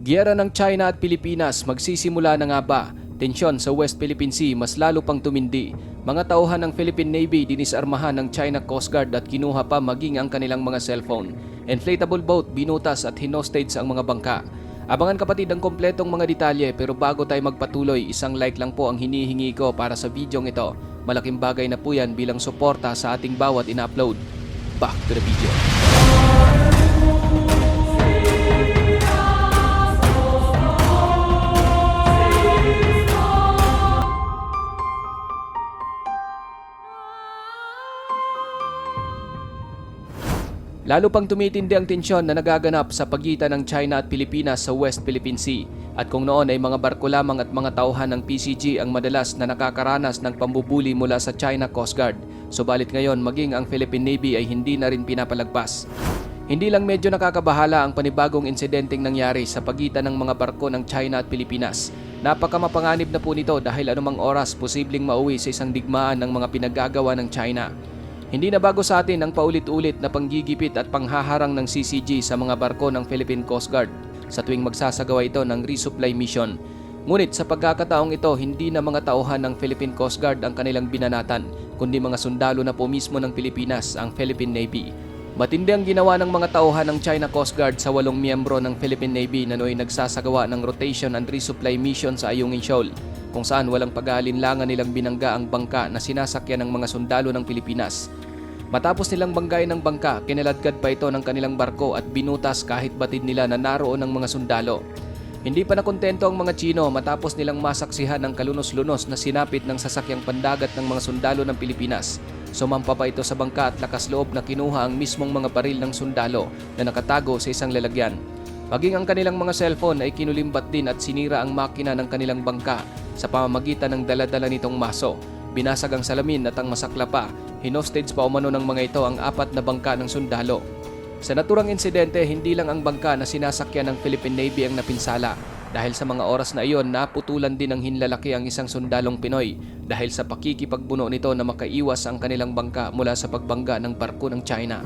Giyera ng China at Pilipinas magsisimula na nga ba? Tensyon sa West Philippine Sea mas lalo pang tumindi. Mga tauhan ng Philippine Navy dinisarmahan ng China Coast Guard at kinuha pa maging ang kanilang mga cellphone. Inflatable boat, binutas at hinostage ang mga bangka. Abangan kapatid ang kompletong mga detalye, pero bago tayo magpatuloy, isang like lang po ang hinihingi ko para sa videong ito. Malaking bagay na po yan bilang suporta sa ating bawat ina-upload. Back to the video. Lalo pang tumitindi ang tensyon na nagaganap sa pagitan ng China at Pilipinas sa West Philippine Sea. At kung noon ay mga barko lamang at mga tauhan ng PCG ang madalas na nakakaranas ng pambubuli mula sa China Coast Guard, subalit ngayon maging ang Philippine Navy ay hindi na rin pinapalagpas. Hindi lang medyo nakakabahala ang panibagong insidenteng nangyari sa pagitan ng mga barko ng China at Pilipinas. Napakamapanganib na po nito dahil anumang oras posibleng mauwi sa isang digmaan ng mga pinagagawa ng China. Hindi na bago sa atin ang paulit-ulit na panggigipit at panghaharang ng CCG sa mga barko ng Philippine Coast Guard sa tuwing magsasagawa ito ng resupply mission. Ngunit sa pagkakataong ito, hindi na mga tauhan ng Philippine Coast Guard ang kanilang binanatan, kundi mga sundalo na po mismo ng Pilipinas, ang Philippine Navy. Matindi ang ginawa ng mga tauhan ng China Coast Guard sa 8 miyembro ng Philippine Navy na nooy nagsasagawa ng rotation and resupply mission sa Ayungin Shoal, kung saan walang pag-aalinlangan nilang binangga ang bangka na sinasakyan ng mga sundalo ng Pilipinas. Matapos nilang banggain ng bangka, kinaladkad pa ito ng kanilang barko at binutas kahit batid nila na naroon ng mga sundalo. Hindi pa nakontento ang mga Chino matapos nilang masaksihan ng kalunos-lunos na sinapit ng sasakyang pandagat ng mga sundalo ng Pilipinas. Sumampa pa ito sa bangka at lakas loob na kinuha ang mismong mga baril ng sundalo na nakatago sa isang lalagyan. Maging ang kanilang mga cellphone ay kinulimbat din at sinira ang makina ng kanilang bangka sa pamamagitan ng daladala nitong maso. Binasag ang salamin at ang masakla pa. Hinostage pa umano ng mga ito ang 4 na bangka ng sundalo. Sa naturang insidente, hindi lang ang bangka na sinasakyan ng Philippine Navy ang napinsala. Dahil sa mga oras na iyon, naputulan din ng hinlalaki ang isang sundalong Pinoy dahil sa pakikipagbuno nito na makaiwas ang kanilang bangka mula sa pagbangga ng barko ng China.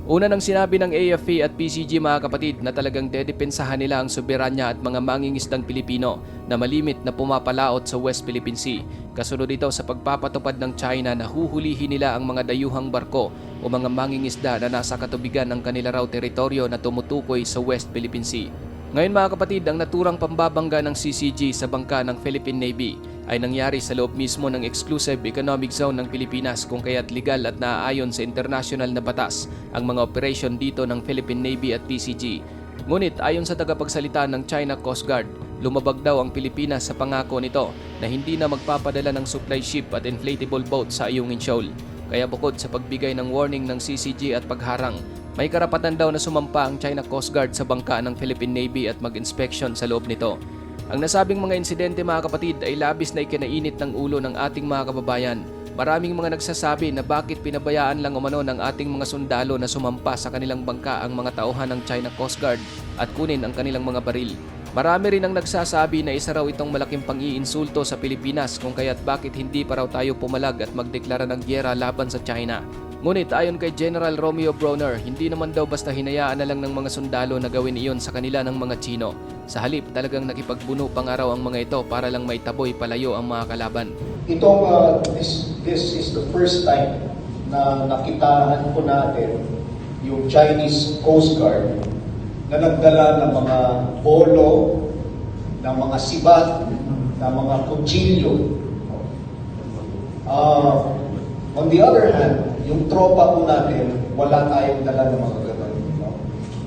Una nang sinabi ng AFP at PCG mga kapatid na talagang dedepensahan nila ang soberanya at mga mangingisdang Pilipino na malimit na pumapalaot sa West Philippine Sea. Kasunod ito sa pagpapatupad ng China na huhulihin nila ang mga dayuhang barko o mga mangingisda na nasa katubigan ng kanila raw teritoryo na tumutukoy sa West Philippine Sea. Ngayon mga kapatid, ang naturang pambabangga ng CCG sa bangka ng Philippine Navy ay nangyari sa loob mismo ng Exclusive Economic Zone ng Pilipinas, kung kaya't legal at naaayon sa international na batas ang mga operasyon dito ng Philippine Navy at PCG. Ngunit ayon sa tagapagsalita ng China Coast Guard, lumabag daw ang Pilipinas sa pangako nito na hindi na magpapadala ng supply ship at inflatable boat sa Ayungin Shoal. Kaya bukod sa pagbigay ng warning ng CCG at pagharang, may karapatan daw na sumampa ang China Coast Guard sa bangka ng Philippine Navy at mag-inspection sa loob nito. Ang nasabing mga insidente mga kapatid ay labis na ikinainit ng ulo ng ating mga kababayan. Maraming mga nagsasabi na bakit pinabayaan lang umano ng ating mga sundalo na sumampa sa kanilang bangka ang mga tauhan ng China Coast Guard at kunin ang kanilang mga baril. Marami rin ang nagsasabi na isa raw itong malaking pang-iinsulto sa Pilipinas kung kaya't bakit hindi pa raw tayo pumalag at magdeklara ng giyera laban sa China. Ngunit ayon kay General Romeo Brawner, hindi naman daw basta hinayaan na lang ng mga sundalo na gawin iyon sa kanila ng mga Chino. Sa halip, talagang nakipagbuno pa nga raw ang mga ito para lang maitaboy palayo ang mga kalaban. This is the first time na nakitaan po natin yung Chinese Coast Guard na nagdala ng mga polo, ng mga sibat, ng mga kutsilyo. On the other hand, yung tropa po natin, wala tayong dala ng mga ganun.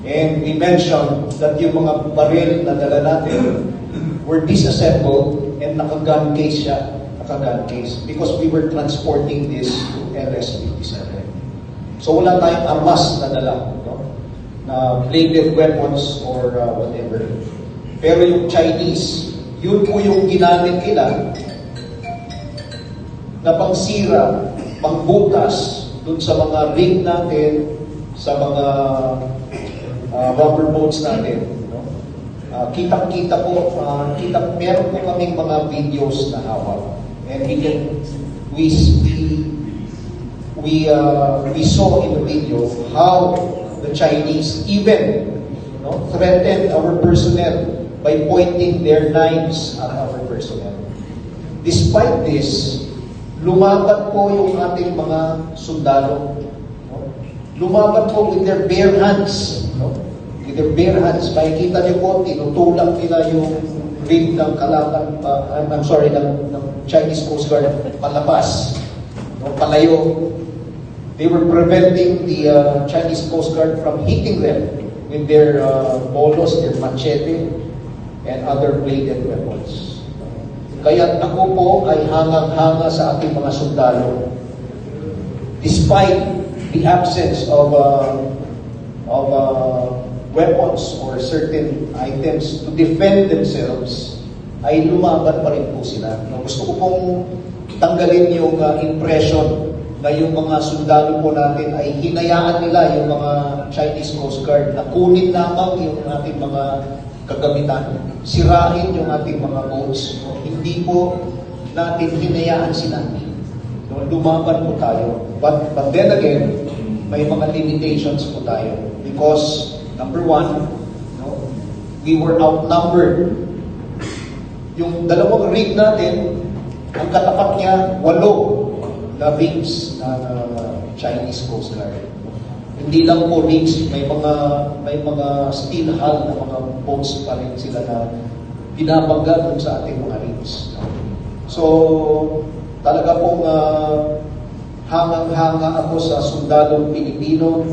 And we mentioned that yung mga baril na dala natin were disassembled and naka-gun case siya. Naka-gun case. Because we were transporting this to LS-57. So wala tayong armas na dala. Na plated weapons or whatever. Pero yung Chinese, yun po yung ginamit nila na pangsira, pangbutas dun sa mga rig natin, sa mga rubber boats natin. Kitang-kita po, meron po kaming mga videos na hawak. And we saw in the video how the Chinese even threatened our personnel by pointing their knives at our personnel. Despite this, lumaban po yung ating mga sundalo. No? Lumaban po with their bare hands. No? With their bare hands. Makikita niyo po, tinutulak nila yung rig ng kalaban, ng Chinese Coast Guard palabas. No? Palayo. They were preventing the Chinese Coast Guard from hitting them with their bolos, their machete, and other bladed weapons. Kaya ako po ay hangang-hanga sa ating mga sundalo. Despite the absence of weapons or certain items to defend themselves, ay lumaban pa rin po sila. Gusto ko pong tanggalin yung impression na yung mga sundalo po natin ay hinayaan nila yung mga Chinese Coast Guard na kunin lamang yung ating mga kagamitan, sirain yung ating mga boats. Hindi po natin hinayaan sila. Lumaban po tayo. But then again, may mga limitations po tayo. Because, number one, we were outnumbered. Yung dalawang rig natin, ang katapat niya, 8 na rigs na Chinese Coast Guard. Hindi lang po rigs, may mga steel hull na mga boats pa rin sila na binabangga dun sa ating mga rigs. So, talaga pong hangang-hanga ako sa sundalong Pilipino,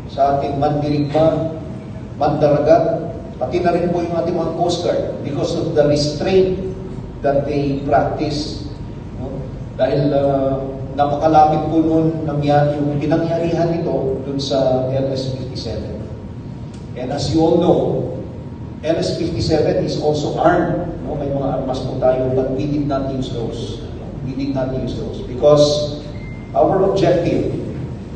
sa ating mandirigma, mandaragat, pati na rin po yung ating mga Coast Guard because of the restraint that they practice. Dahil napakalapit po nun yung pinangyarihan nito dun sa LS-57. And as you all know, LS-57 is also armed. May mga armas po tayo, but we did not use those. We did not use those because our objective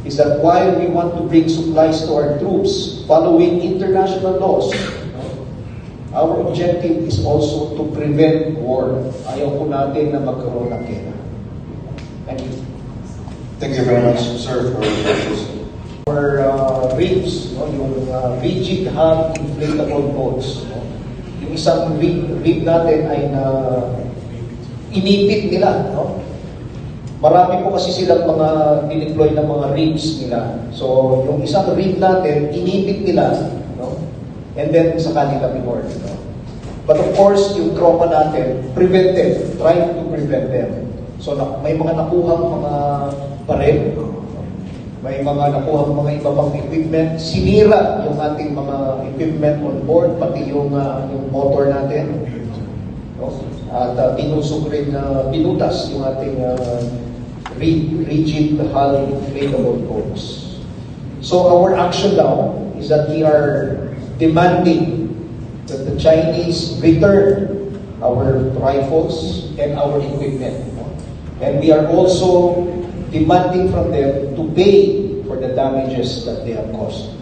is that while we want to bring supplies to our troops following international laws, our objective is also to prevent war. Ayaw po natin na magkaroon ng gera. Thank you. Thank you very much, sir, for your questions. Our rigs, yung rigid hull inflatable boats. Yung isang rig natin ay inipit nila. Marami po kasi silang mga dineploy na mga rigs nila. So, yung isang rig natin, inipit nila. And then, sa kanila binoard. But of course, yung tropa natin, prevented, trying to prevent them. So, may mga nakuhang mga baril, may mga nakuhang mga iba pang equipment, sinira yung ating mga equipment on board, pati yung motor natin. At binusog rin, binutas yung ating rigid hull inflatable boats. So our action now is that we are demanding that the Chinese return our rifles and our equipment. And we are also demanding from them to pay for the damages that they have caused.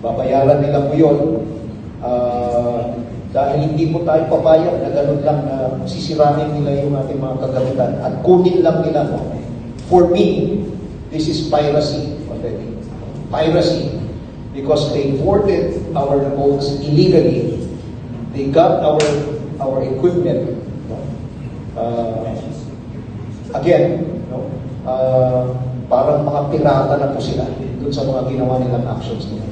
Babayaran nila po yun. Dahil hindi po tayo papayag na gano'n lang na sisirahin nila yung ating mga kagamitan at kunin lang nila. For me, this is piracy already. Piracy. Because they boarded our boats illegally. They got our equipment. Again, parang mga pirata na po sila dun sa mga ginawa nilang actions nila.